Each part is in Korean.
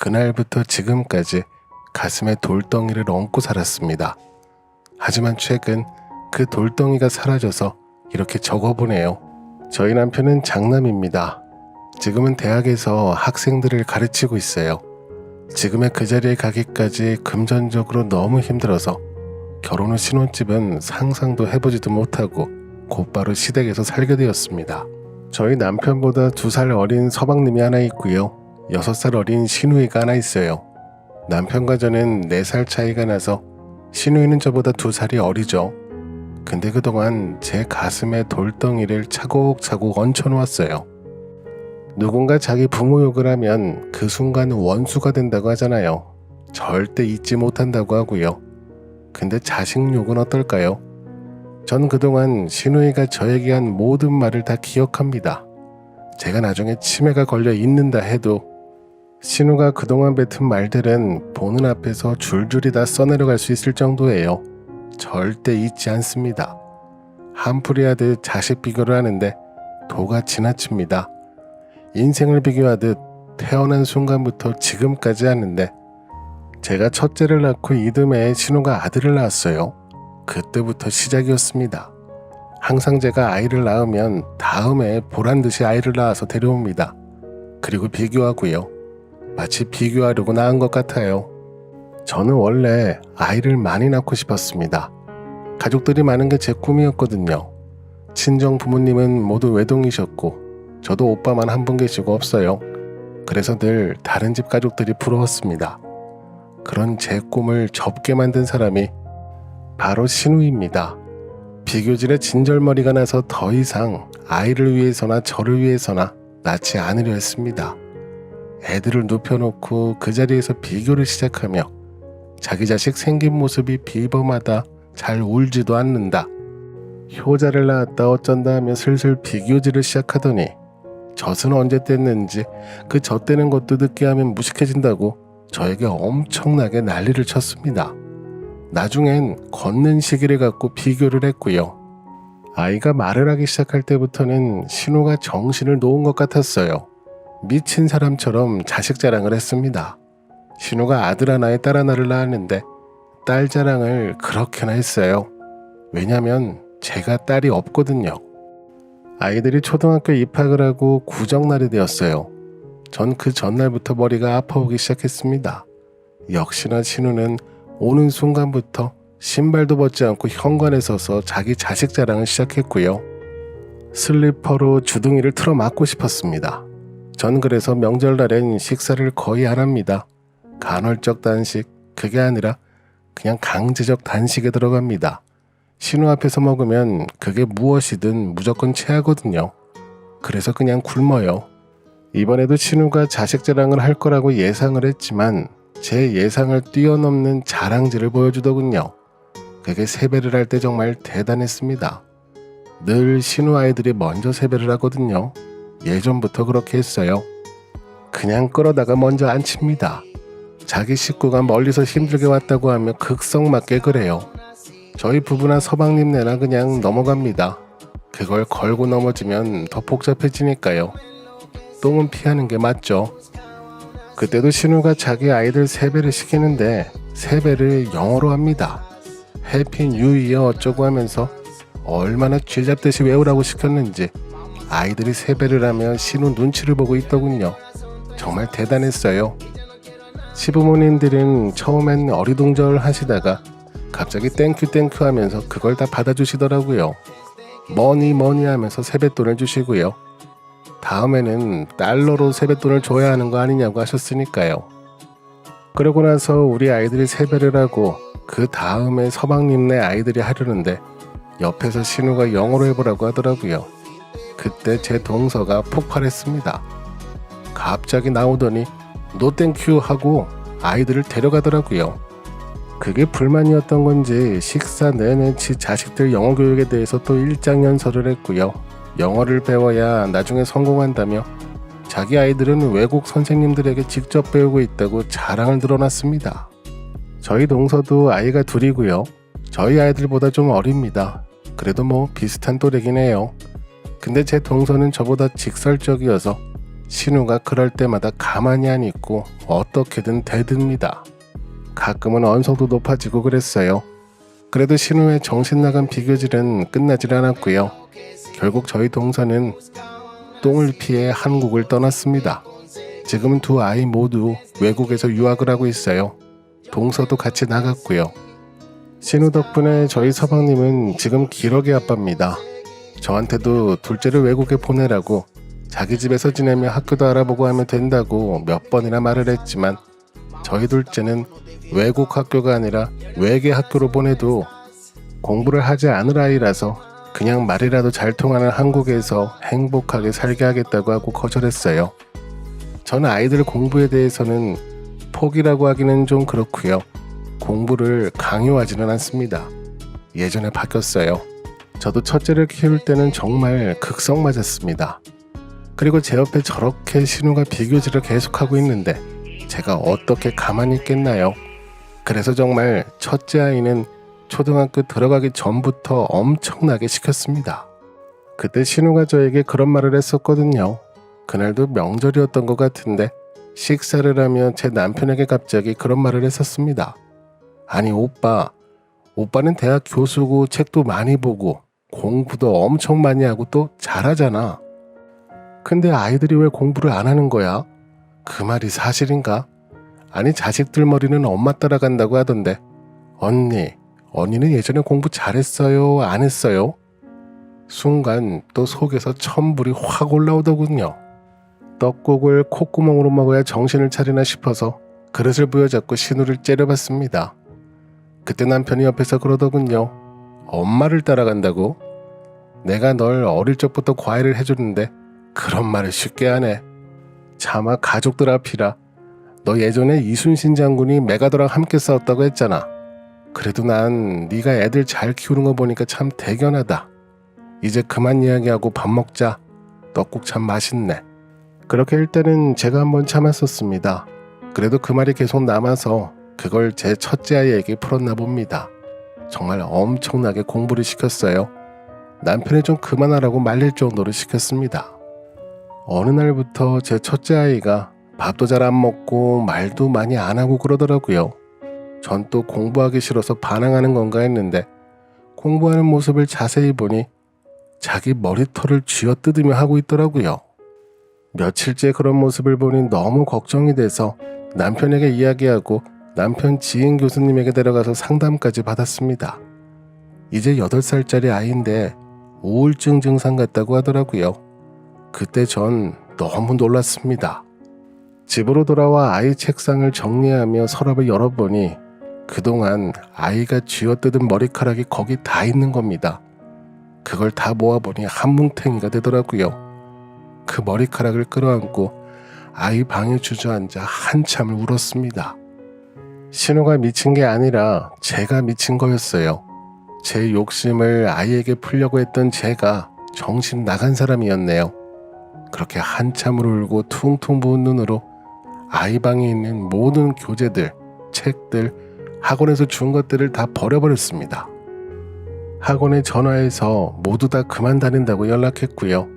그날부터 지금까지 가슴에 돌덩이를 얹고 살았습니다. 하지만 최근 그 돌덩이가 사라져서 이렇게 적어보네요. 저희 남편은 장남입니다. 지금은 대학에서 학생들을 가르치고 있어요. 지금의 그 자리에 가기까지 금전적으로 너무 힘들어서 결혼 후 신혼집은 상상도 해보지도 못하고 곧바로 시댁에서 살게 되었습니다. 저희 남편보다 2살 어린 서방님이 하나 있고요. 6살 어린 시누이가 하나 있어요. 남편과 저는 4살 차이가 나서 시누이는 저보다 2살이 어리죠. 근데 그동안 제 가슴에 돌덩이를 차곡차곡 얹혀놓았어요. 누군가 자기 부모 욕을 하면 그 순간 원수가 된다고 하잖아요. 절대 잊지 못한다고 하고요. 근데 자식 욕은 어떨까요? 전 그동안 시누이가 저에게 한 모든 말을 다 기억합니다. 제가 나중에 치매가 걸려 있는다 해도 신우가 그동안 뱉은 말들은 보는 앞에서 줄줄이 다 써내려갈 수 있을 정도예요. 절대 잊지 않습니다. 한풀이 하듯 자식 비교를 하는데 도가 지나칩니다. 인생을 비교하듯 태어난 순간부터 지금까지 하는데 제가 첫째를 낳고 이듬해에 신우가 아들을 낳았어요. 그때부터 시작이었습니다. 항상 제가 아이를 낳으면 다음에 보란듯이 아이를 낳아서 데려옵니다. 그리고 비교하고요. 마치 비교하려고 낳은 것 같아요. 저는 원래 아이를 많이 낳고 싶었습니다. 가족들이 많은 게 제 꿈이었거든요. 친정 부모님은 모두 외동이셨고 저도 오빠만 한 분 계시고 없어요. 그래서 늘 다른 집 가족들이 부러웠습니다. 그런 제 꿈을 접게 만든 사람이 바로 신우입니다. 비교질에 진절머리가 나서 더 이상 아이를 위해서나 저를 위해서나 낳지 않으려 했습니다. 애들을 눕혀놓고 그 자리에서 비교를 시작하며 자기 자식 생긴 모습이 비범하다, 잘 울지도 않는다, 효자를 낳았다 어쩐다 하며 슬슬 비교질을 시작하더니 젖은 언제 뗐는지 그 젖 떼는 것도 늦게 하면 무식해진다고 저에게 엄청나게 난리를 쳤습니다. 나중엔 걷는 시기를 갖고 비교를 했고요. 아이가 말을 하기 시작할 때부터는 신우가 정신을 놓은 것 같았어요. 미친 사람처럼 자식 자랑을 했습니다. 신우가 아들 하나에 딸 하나를 낳았는데 딸 자랑을 그렇게나 했어요. 왜냐면 제가 딸이 없거든요. 아이들이 초등학교 입학을 하고 구정날이 되었어요. 전 그 전날부터 머리가 아파오기 시작했습니다. 역시나 신우는 오는 순간부터 신발도 벗지 않고 현관에 서서 자기 자식 자랑을 시작했고요. 슬리퍼로 주둥이를 틀어막고 싶었습니다. 전 그래서 명절날엔 식사를 거의 안 합니다. 간헐적 단식, 그게 아니라 그냥 강제적 단식에 들어갑니다. 신우 앞에서 먹으면 그게 무엇이든 무조건 체하거든요. 그래서 그냥 굶어요. 이번에도 신우가 자식 자랑을 할 거라고 예상을 했지만 제 예상을 뛰어넘는 자랑질을 보여주더군요. 그게 세배를 할 때 정말 대단했습니다. 늘 신우 아이들이 먼저 세배를 하거든요. 예전부터 그렇게 했어요. 그냥 끌어다가 먼저 앉힙니다. 자기 식구가 멀리서 힘들게 왔다고 하면 극성맞게 그래요. 저희 부부나 서방님네나 그냥 넘어갑니다. 그걸 걸고 넘어지면 더 복잡해지니까요. 똥은 피하는 게 맞죠. 그때도 신우가 자기 아이들 세배를 시키는데 세배를 영어로 합니다. 해피 뉴 이어 어쩌고 하면서 얼마나 쥐잡듯이 외우라고 시켰는지 아이들이 세배를 하면 신우 눈치를 보고 있더군요. 정말 대단했어요. 시부모님들은 처음엔 어리둥절 하시다가 갑자기 땡큐 하면서 그걸 다 받아주시더라고요. 뭐니 하면서 세뱃돈을 주시고요. 다음에는 달러로 세뱃돈을 줘야 하는 거 아니냐고 하셨으니까요. 그러고 나서 우리 아이들이 세배를 하고 그 다음에 서방님네 아이들이 하려는데 옆에서 신우가 영어로 해보라고 하더라고요. 그때 제 동서가 폭발했습니다. 갑자기 나오더니 노 땡큐 하고 아이들을 데려가더라고요. 그게 불만이었던 건지 식사 내내 지 자식들 영어 교육에 대해서 또 일장연설을 했고요. 영어를 배워야 나중에 성공한다며 자기 아이들은 외국 선생님들에게 직접 배우고 있다고 자랑을 드러났습니다. 저희 동서도 아이가 둘이고요. 저희 아이들보다 좀 어립니다. 그래도 뭐 비슷한 또래긴 해요. 근데 제 동서는 저보다 직설적이어서 신우가 그럴 때마다 가만히 안 있고 어떻게든 대듭니다. 가끔은 언성도 높아지고 그랬어요. 그래도 신우의 정신나간 비교질은 끝나질 않았고요. 결국 저희 동서는 똥을 피해 한국을 떠났습니다. 지금은 두 아이 모두 외국에서 유학을 하고 있어요. 동서도 같이 나갔고요. 신우 덕분에 저희 서방님은 지금 기러기 아빠입니다. 저한테도 둘째를 외국에 보내라고 자기 집에서 지내며 학교도 알아보고 하면 된다고 몇 번이나 말을 했지만 저희 둘째는 외국 학교가 아니라 외계 학교로 보내도 공부를 하지 않을 아이라서 그냥 말이라도 잘 통하는 한국에서 행복하게 살게 하겠다고 하고 거절했어요. 저는 아이들 공부에 대해서는 포기라고 하기는 좀 그렇고요. 공부를 강요하지는 않습니다. 예전에 바뀌었어요. 저도 첫째를 키울 때는 정말 극성 맞았습니다. 그리고 제 옆에 저렇게 신우가 비교질을 계속하고 있는데 제가 어떻게 가만히 있겠나요? 그래서 정말 첫째 아이는 초등학교 들어가기 전부터 엄청나게 시켰습니다. 그때 신우가 저에게 그런 말을 했었거든요. 그날도 명절이었던 것 같은데 식사를 하며 제 남편에게 갑자기 그런 말을 했었습니다. 아니 오빠는 대학 교수고 책도 많이 보고 공부도 엄청 많이 하고 또 잘하잖아. 근데 아이들이 왜 공부를 안 하는 거야? 그 말이 사실인가? 아니 자식들 머리는 엄마 따라간다고 하던데 언니는 예전에 공부 잘했어요? 안 했어요? 순간 또 속에서 천불이 확 올라오더군요. 떡국을 콧구멍으로 먹어야 정신을 차리나 싶어서 그릇을 부여잡고 신우를 째려봤습니다. 그때 남편이 옆에서 그러더군요. 엄마를 따라간다고? 내가 널 어릴 적부터 과외를 해줬는데 그런 말을 쉽게 하네. 차마 가족들 앞이라 너 예전에 이순신 장군이 메가더랑 함께 싸웠다고 했잖아. 그래도 난 네가 애들 잘 키우는 거 보니까 참 대견하다. 이제 그만 이야기하고 밥 먹자. 떡국 참 맛있네. 그렇게 일단은 제가 한번 참았었습니다. 그래도 그 말이 계속 남아서 그걸 제 첫째 아이에게 풀었나 봅니다. 정말 엄청나게 공부를 시켰어요. 남편이 좀 그만하라고 말릴 정도로 시켰습니다. 어느 날부터 제 첫째 아이가 밥도 잘 안 먹고 말도 많이 안 하고 그러더라고요. 전 또 공부하기 싫어서 반항하는 건가 했는데 공부하는 모습을 자세히 보니 자기 머리털을 쥐어뜯으며 하고 있더라고요. 며칠째 그런 모습을 보니 너무 걱정이 돼서 남편에게 이야기하고 남편 지인 교수님에게 데려가서 상담까지 받았습니다. 이제 8살짜리 아이인데 우울증 증상 같다고 하더라고요. 그때 전 너무 놀랐습니다. 집으로 돌아와 아이 책상을 정리하며 서랍을 열어보니 그동안 아이가 쥐어뜯은 머리카락이 거기 다 있는 겁니다. 그걸 다 모아보니 한 뭉탱이가 되더라고요. 그 머리카락을 끌어안고 아이 방에 주저앉아 한참을 울었습니다. 신우가 미친 게 아니라 제가 미친 거였어요. 제 욕심을 아이에게 풀려고 했던 제가 정신 나간 사람이었네요. 그렇게 한참을 울고 퉁퉁 부은 눈으로 아이 방에 있는 모든 교재들, 책들, 학원에서 준 것들을 다 버려버렸습니다. 학원에 전화해서 모두 다 그만 다닌다고 연락했고요.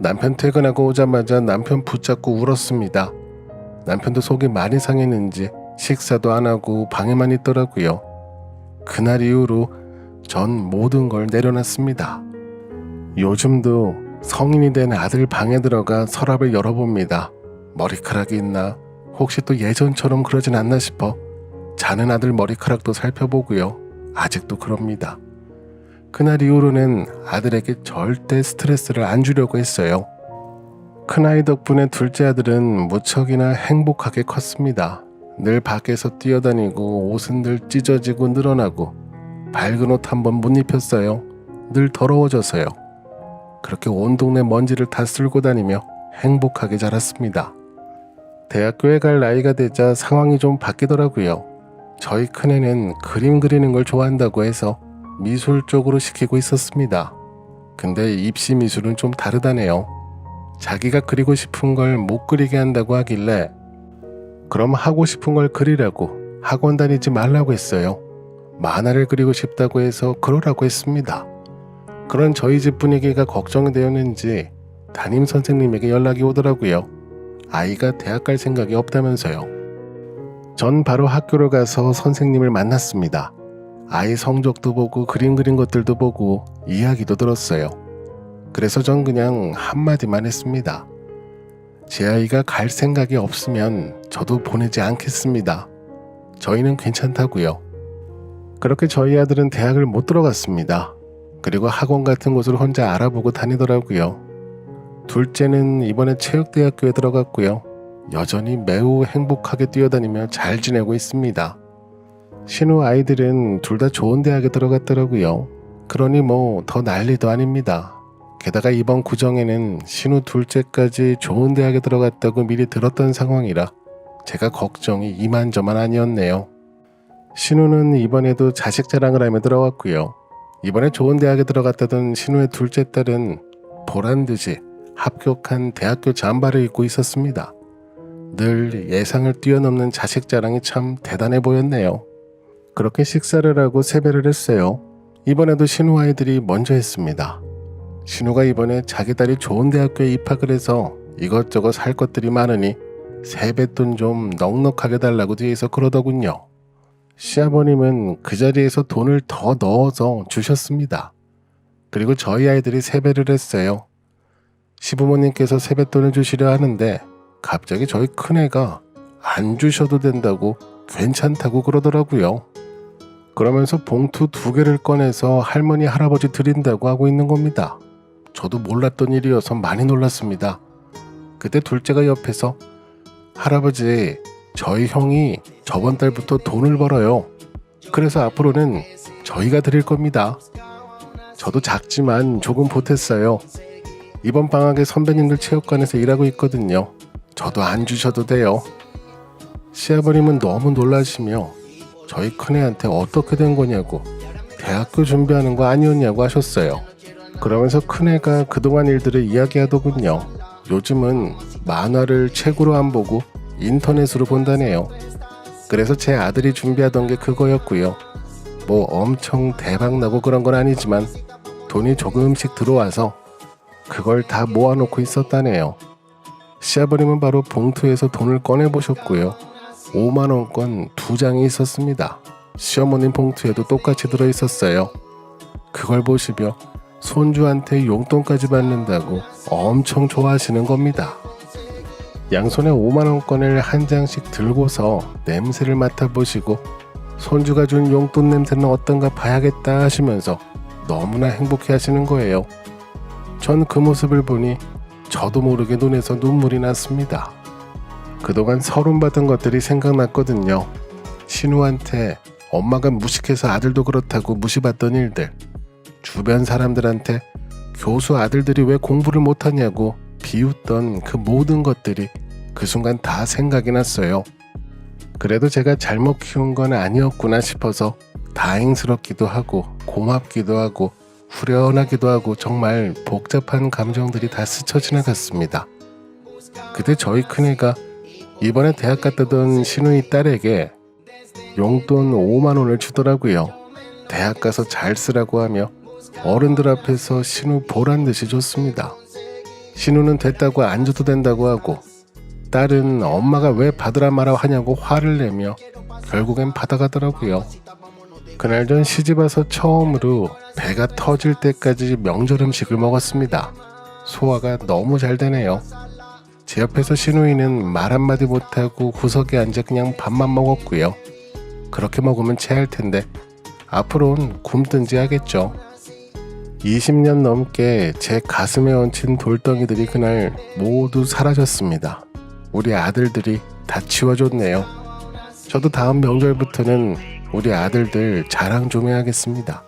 남편 퇴근하고 오자마자 남편 붙잡고 울었습니다. 남편도 속이 많이 상했는지 식사도 안 하고 방에만 있더라고요. 그날 이후로 전 모든 걸 내려놨습니다. 요즘도 성인이 된 아들 방에 들어가 서랍을 열어봅니다. 머리카락이 있나? 혹시 또 예전처럼 그러진 않나 싶어 자는 아들 머리카락도 살펴보고요. 아직도 그럽니다. 그날 이후로는 아들에게 절대 스트레스를 안 주려고 했어요. 큰아이 덕분에 둘째 아들은 무척이나 행복하게 컸습니다. 늘 밖에서 뛰어다니고 옷은 늘 찢어지고 늘어나고 밝은 옷 한 번 못 입혔어요. 늘 더러워져서요. 그렇게 온 동네 먼지를 다 쓸고 다니며 행복하게 자랐습니다. 대학교에 갈 나이가 되자 상황이 좀 바뀌더라고요. 저희 큰애는 그림 그리는 걸 좋아한다고 해서 미술 쪽으로 시키고 있었습니다. 근데 입시 미술은 좀 다르다네요. 자기가 그리고 싶은 걸 못 그리게 한다고 하길래 그럼 하고 싶은 걸 그리라고 학원 다니지 말라고 했어요. 만화를 그리고 싶다고 해서 그러라고 했습니다. 그런 저희 집 분위기가 걱정이 되었는지 담임 선생님에게 연락이 오더라고요. 아이가 대학 갈 생각이 없다면서요. 전 바로 학교를 가서 선생님을 만났습니다. 아이 성적도 보고 그림 그린 것들도 보고 이야기도 들었어요. 그래서 전 그냥 한마디만 했습니다. 제 아이가 갈 생각이 없으면 저도 보내지 않겠습니다. 저희는 괜찮다고요. 그렇게 저희 아들은 대학을 못 들어갔습니다. 그리고 학원 같은 곳을 혼자 알아보고 다니더라고요. 둘째는 이번에 체육대학교에 들어갔고요. 여전히 매우 행복하게 뛰어다니며 잘 지내고 있습니다. 신우 아이들은 둘 다 좋은 대학에 들어갔더라고요. 그러니 뭐 더 난리도 아닙니다. 게다가 이번 구정에는 신우 둘째까지 좋은 대학에 들어갔다고 미리 들었던 상황이라 제가 걱정이 이만저만 아니었네요. 신우는 이번에도 자식 자랑을 하며 들어갔고요. 이번에 좋은 대학에 들어갔다던 신우의 둘째 딸은 보란듯이 합격한 대학교 잠바를 입고 있었습니다. 늘 예상을 뛰어넘는 자식 자랑이 참 대단해 보였네요. 그렇게 식사를 하고 세배를 했어요. 이번에도 신우 아이들이 먼저 했습니다. 신우가 이번에 자기 딸이 좋은 대학교에 입학을 해서 이것저것 살 것들이 많으니 세뱃돈 좀 넉넉하게 달라고 뒤에서 그러더군요. 시아버님은 그 자리에서 돈을 더 넣어서 주셨습니다. 그리고 저희 아이들이 세배를 했어요. 시부모님께서 세뱃돈을 주시려 하는데 갑자기 저희 큰애가 안 주셔도 된다고 괜찮다고 그러더라고요. 그러면서 봉투 2개를 꺼내서 할머니 할아버지 드린다고 하고 있는 겁니다. 저도 몰랐던 일이어서 많이 놀랐습니다. 그때 둘째가 옆에서 할아버지, 저희 형이 저번 달부터 돈을 벌어요. 그래서 앞으로는 저희가 드릴 겁니다. 저도 작지만 조금 보탰어요. 이번 방학에 선배님들 체육관에서 일하고 있거든요. 저도 안 주셔도 돼요. 시아버님은 너무 놀라시며 저희 큰애한테 어떻게 된 거냐고, 대학교 준비하는 거 아니었냐고 하셨어요. 그러면서 큰애가 그동안 일들을 이야기하더군요. 요즘은 만화를 책으로 안 보고 인터넷으로 본다네요. 그래서 제 아들이 준비하던 게 그거였고요. 뭐 엄청 대박나고 그런 건 아니지만 돈이 조금씩 들어와서 그걸 다 모아놓고 있었다네요. 시아버님은 바로 봉투에서 돈을 꺼내보셨고요. 5만원권 2장이 있었습니다. 시어머님 봉투에도 똑같이 들어있었어요. 그걸 보시며 손주한테 용돈까지 받는다고 엄청 좋아하시는 겁니다. 양손에 5만원권을 한 장씩 들고서 냄새를 맡아보시고 손주가 준 용돈 냄새는 어떤가 봐야겠다 하시면서 너무나 행복해 하시는 거예요. 전 그 모습을 보니 저도 모르게 눈에서 눈물이 났습니다. 그동안 서름 받은 것들이 생각났거든요. 신우한테 엄마가 무식해서 아들도 그렇다고 무시받던 일들, 주변 사람들한테 교수 아들들이 왜 공부를 못하냐고 비웃던 그 모든 것들이 그 순간 다 생각이 났어요. 그래도 제가 잘못 키운 건 아니었구나 싶어서 다행스럽기도 하고 고맙기도 하고 후련하기도 하고 정말 복잡한 감정들이 다 스쳐 지나갔습니다. 그때 저희 큰애가 이번에 대학 갔다던 신우이 딸에게 용돈 5만원을 주더라고요. 대학 가서 잘 쓰라고 하며 어른들 앞에서 신우 보란듯이 줬습니다. 신우는 됐다고 안 줘도 된다고 하고 딸은 엄마가 왜 받으라 말아 하냐고 화를 내며 결국엔 받아가더라고요. 그날 전 시집와서 처음으로 배가 터질 때까지 명절 음식을 먹었습니다. 소화가 너무 잘 되네요. 제 옆에서 신우이는 말 한마디 못하고 구석에 앉아 그냥 밥만 먹었고요. 그렇게 먹으면 체할 텐데 앞으로는 굶든지 하겠죠. 20년 넘게 제 가슴에 얹힌 돌덩이들이 그날 모두 사라졌습니다. 우리 아들들이 다 치워줬네요. 저도 다음 명절부터는 우리 아들들 자랑 좀 해야겠습니다.